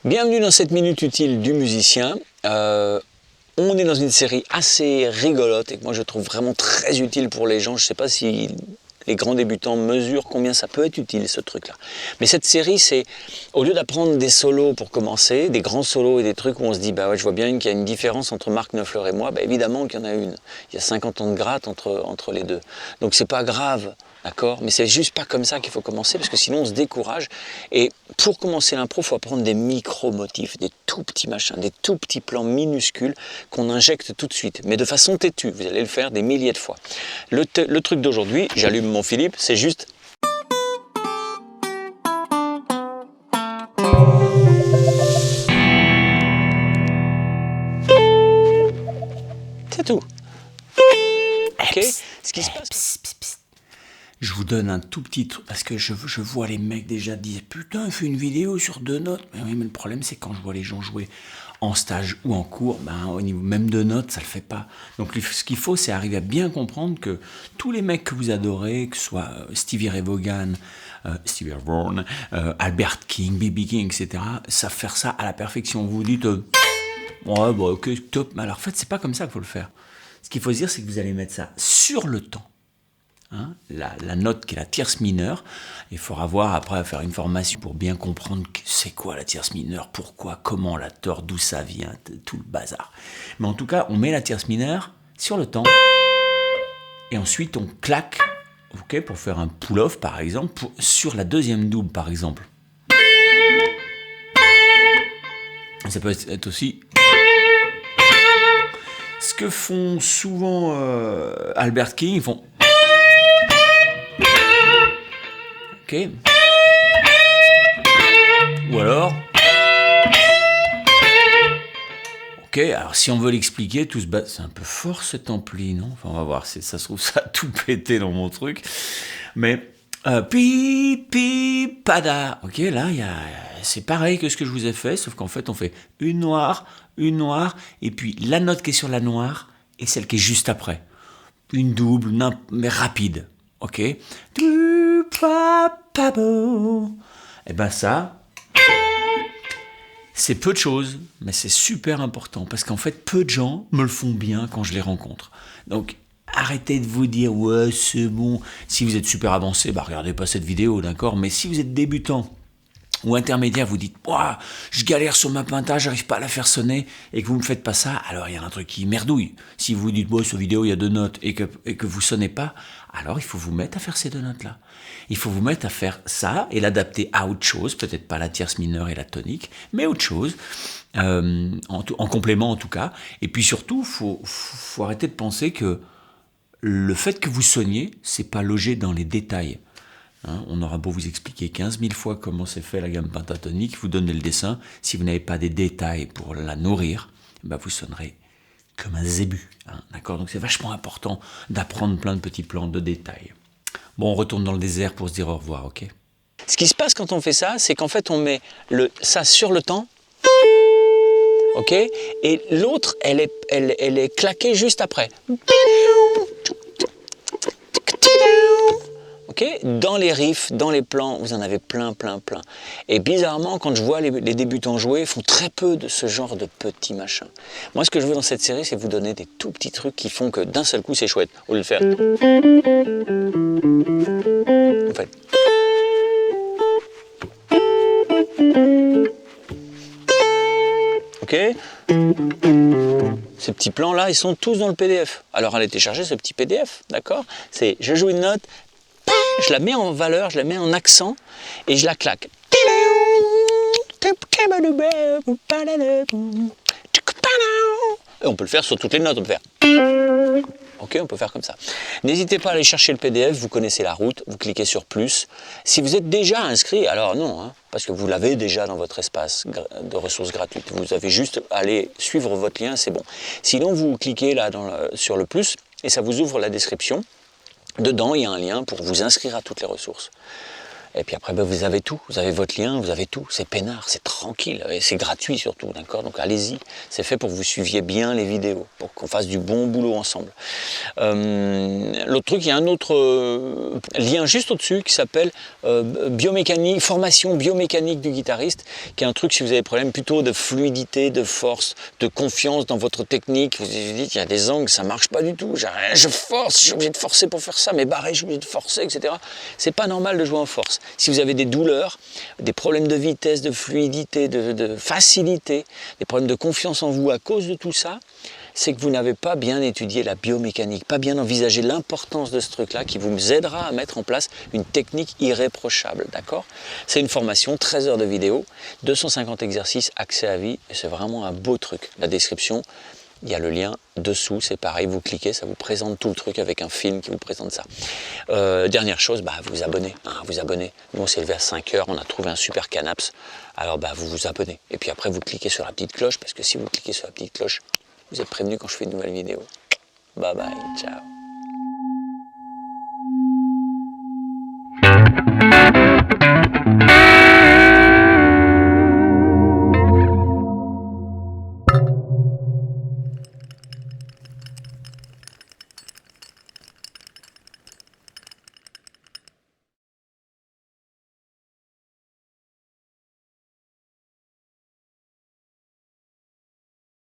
Bienvenue dans cette minute utile du musicien. On est dans une série assez rigolote et que moi je trouve vraiment très utile pour les gens. Je ne sais pas si les grands débutants mesurent combien ça peut être utile ce truc-là. Mais cette série, c'est au lieu d'apprendre des solos pour commencer, des grands solos et des trucs où on se dit bah ouais, je vois bien qu'il y a une différence entre Mark Knopfler et moi, bah évidemment qu'il y en a une. Il y a 50 ans de gratte entre les deux. Donc c'est pas grave. D'accord, mais c'est juste pas comme ça qu'il faut commencer parce que sinon on se décourage. Et pour commencer l'impro, il faut apprendre des micro-motifs, des tout petits machins, des tout petits plans minuscules qu'on injecte tout de suite, mais de façon têtue. Vous allez le faire des milliers de fois. Le truc d'aujourd'hui, j'allume mon Philippe, c'est juste. C'est tout. Ok. Ce qui se passe. Je vous donne un tout petit truc, parce que je vois les mecs déjà dire « Putain, il fait une vidéo sur 2 notes ». Mais oui, mais le problème, c'est quand je vois les gens jouer en stage ou en cours, au niveau même de notes, ça le fait pas. Donc ce qu'il faut, c'est arriver à bien comprendre que tous les mecs que vous adorez, que ce soit Stevie Ray Vaughan, Stevie Ray Vaughan, Albert King, B.B. King, etc., savent faire ça à la perfection. Vous vous dites « Ouais, bah ok, top ». Mais alors en fait, c'est pas comme ça qu'il faut le faire. Ce qu'il faut se dire, c'est que vous allez mettre ça sur le temps. Hein, la note qui est la tierce mineure. Il faudra voir après faire une formation pour bien comprendre c'est quoi la tierce mineure, pourquoi, comment on la tord, d'où ça vient, tout le bazar. Mais en tout cas, on met la tierce mineure sur le temps et ensuite on claque, ok, pour faire un pull-off par exemple, sur la deuxième double par exemple. Ça peut être aussi ce que font souvent Albert King, ils font. Ok. Ou alors. Ok, alors si on veut l'expliquer, tout se bat. C'est un peu fort cet ampli, non? Enfin, on va voir, ça se trouve, ça a tout pété dans mon truc. Mais. Pi, pi, pada. Ok, là, c'est pareil que ce que je vous ai fait, sauf qu'en fait, on fait une noire, et puis la note qui est sur la noire, et celle qui est juste après. Une double, mais rapide. Ok. Et ben ça, c'est peu de choses, mais c'est super important parce qu'en fait, peu de gens me le font bien quand je les rencontre. Donc, arrêtez de vous dire ouais, c'est bon. Si vous êtes super avancé, regardez pas cette vidéo, d'accord. Mais si vous êtes débutant ou intermédiaire, vous dites ouah, je galère sur ma pinta, j'arrive pas à la faire sonner, et que vous ne faites pas ça, alors il y a un truc qui merdouille. Si vous vous dites bon, sur vidéo il y a 2 notes et que vous sonnez pas, alors il faut vous mettre à faire ces 2 notes là. Il faut vous mettre à faire ça et l'adapter à autre chose, peut-être pas la tierce mineure et la tonique, mais autre chose, en complément en tout cas. Et puis surtout, faut arrêter de penser que le fait que vous sonniez, c'est pas logé dans les détails. Hein, on aura beau vous expliquer 15 000 fois comment c'est fait la gamme pentatonique, vous donnez le dessin, si vous n'avez pas des détails pour la nourrir, vous sonnerez comme un zébu. Hein, d'accord ? Donc c'est vachement important d'apprendre plein de petits plans de détails. Bon, on retourne dans le désert pour se dire au revoir, ok ? Ce qui se passe quand on fait ça, c'est qu'en fait on met ça sur le temps, ok ? Et l'autre, elle est claquée juste après. Okay, dans les riffs, dans les plans, vous en avez plein. Et bizarrement, quand je vois les débutants jouer, ils font très peu de ce genre de petits machins. Moi, ce que je veux dans cette série, c'est vous donner des tout petits trucs qui font que d'un seul coup, c'est chouette. Au lieu de faire. En fait. Ok ? Ces petits plans-là, ils sont tous dans le PDF. Alors, allez télécharger ce petit PDF, d'accord ? C'est je joue une note. Je la mets en valeur, je la mets en accent et je la claque. Et on peut le faire sur toutes les notes, on peut faire. Ok, on peut faire comme ça. N'hésitez pas à aller chercher le PDF, vous connaissez la route, vous cliquez sur plus. Si vous êtes déjà inscrit, alors non, hein, parce que vous l'avez déjà dans votre espace de ressources gratuites. Vous avez juste à aller suivre votre lien, c'est bon. Sinon, vous cliquez là sur le plus et ça vous ouvre la description. Dedans, il y a un lien pour vous inscrire à toutes les ressources. Et puis après, vous avez tout. Vous avez votre lien, vous avez tout. C'est peinard, c'est tranquille. Et c'est gratuit surtout, d'accord? Donc allez-y. C'est fait pour que vous suiviez bien les vidéos, pour qu'on fasse du bon boulot ensemble. L'autre truc, il y a un autre lien juste au-dessus qui s'appelle biomécanique, formation biomécanique du guitariste, qui est un truc si vous avez des problèmes plutôt de fluidité, de force, de confiance dans votre technique. Vous vous dites, il y a des angles, ça marche pas du tout. Je force, je suis obligé de forcer pour faire ça, mais barré, je suis obligé de forcer, etc. C'est pas normal de jouer en force. Si vous avez des douleurs, des problèmes de vitesse, de fluidité, de facilité, des problèmes de confiance en vous à cause de tout ça, c'est que vous n'avez pas bien étudié la biomécanique, pas bien envisagé l'importance de ce truc-là qui vous aidera à mettre en place une technique irréprochable, d'accord? C'est une formation, 13 heures de vidéo, 250 exercices, accès à vie, et c'est vraiment un beau truc. La description, il y a le lien dessous, c'est pareil, vous cliquez, ça vous présente tout le truc avec un film qui vous présente ça. Dernière chose, vous abonnez, vous abonnez. Nous on s'est levé à 5 heures, on a trouvé un super canaps, alors vous vous abonnez. Et puis après vous cliquez sur la petite cloche, parce que si vous cliquez sur la petite cloche, vous êtes prévenu quand je fais une nouvelle vidéo. Bye bye, ciao.